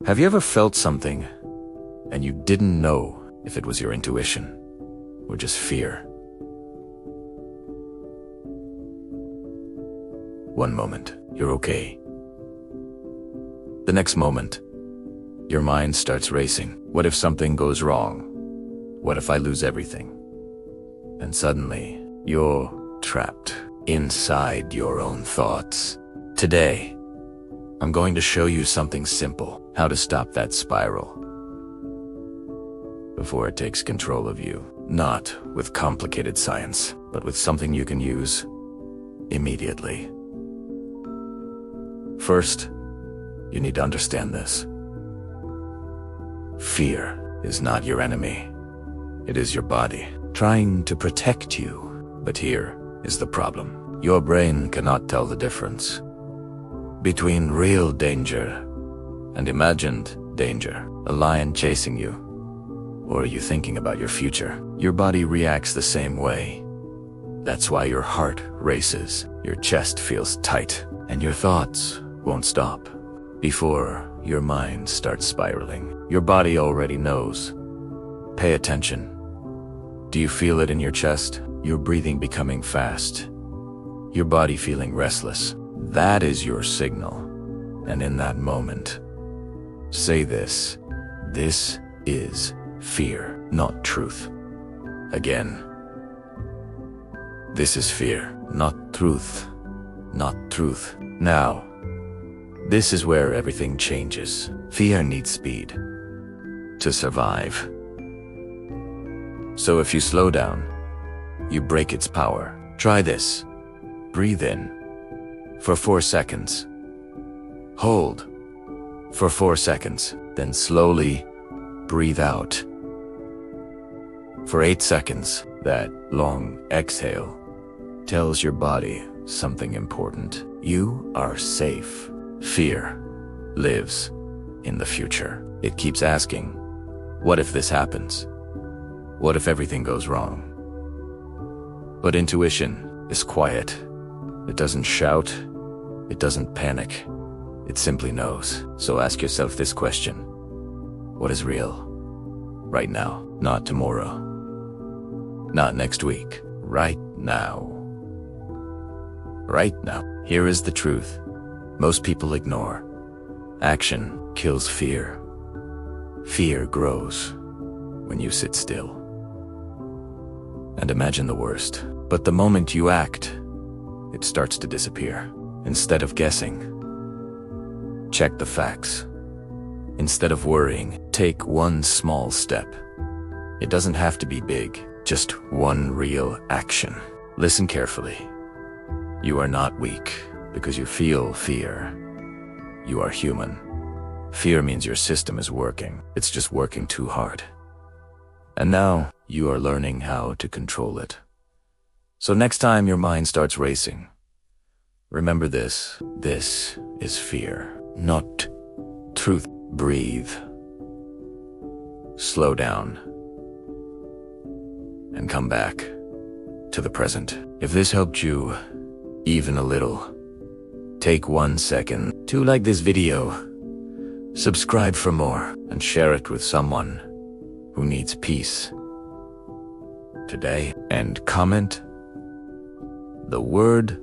Have you ever felt something and you didn't know if it was your intuition or just fear? One moment, you're okay. The next moment, your mind starts racing. What if something goes wrong? What if I lose everything? And suddenly, you're trapped inside your own thoughts. Today, I'm going to show you something simple, how to stop that spiral before it takes control of you. Not with complicated science, but with something you can use immediately. First, you need to understand this. Fear is not your enemy. It is your body trying to protect you. But here is the problem. Your brain cannot tell the difference between real danger and imagined danger. A lion chasing you, or are you thinking about your future? Your body reacts the same way. That's why your heart races, your chest feels tight, and your thoughts won't stop. Before your mind starts spiraling, your body already knows. Pay attention. Do you feel it in your chest? Your breathing becoming fast. Your body feeling restless. That is your signal. And in that moment, say this. This is fear, not truth. Again. This is fear, not truth. Not truth. Now, this is where everything changes. Fear needs speed to survive. So if you slow down, you break its power. Try this. Breathe in for 4 seconds. Hold for 4 seconds. Then slowly breathe out for 8 seconds. That long exhale tells your body something important. You are safe. Fear lives in the future. It keeps asking, what if this happens? What if everything goes wrong? But intuition is quiet. It doesn't shout. It doesn't panic. It simply knows. So ask yourself this question. What is real? Right now, not tomorrow. Not next week. Right now. Right now. Here is the truth. Most people ignore. Action kills fear. Fear grows when you sit still and imagine the worst. But the moment you act, it starts to disappear. Instead of guessing, check the facts. Instead of worrying, take one small step. It doesn't have to be big, just one real action. Listen carefully. You are not weak because you feel fear. You are human. Fear means your system is working. It's just working too hard. And now you are learning how to control it. So next time your mind starts racing, remember this. This is fear, not truth. Breathe. Slow down. And come back to the present. If this helped you even a little, take 1 second to like this video, subscribe for more, and share it with someone who needs peace today. And comment the word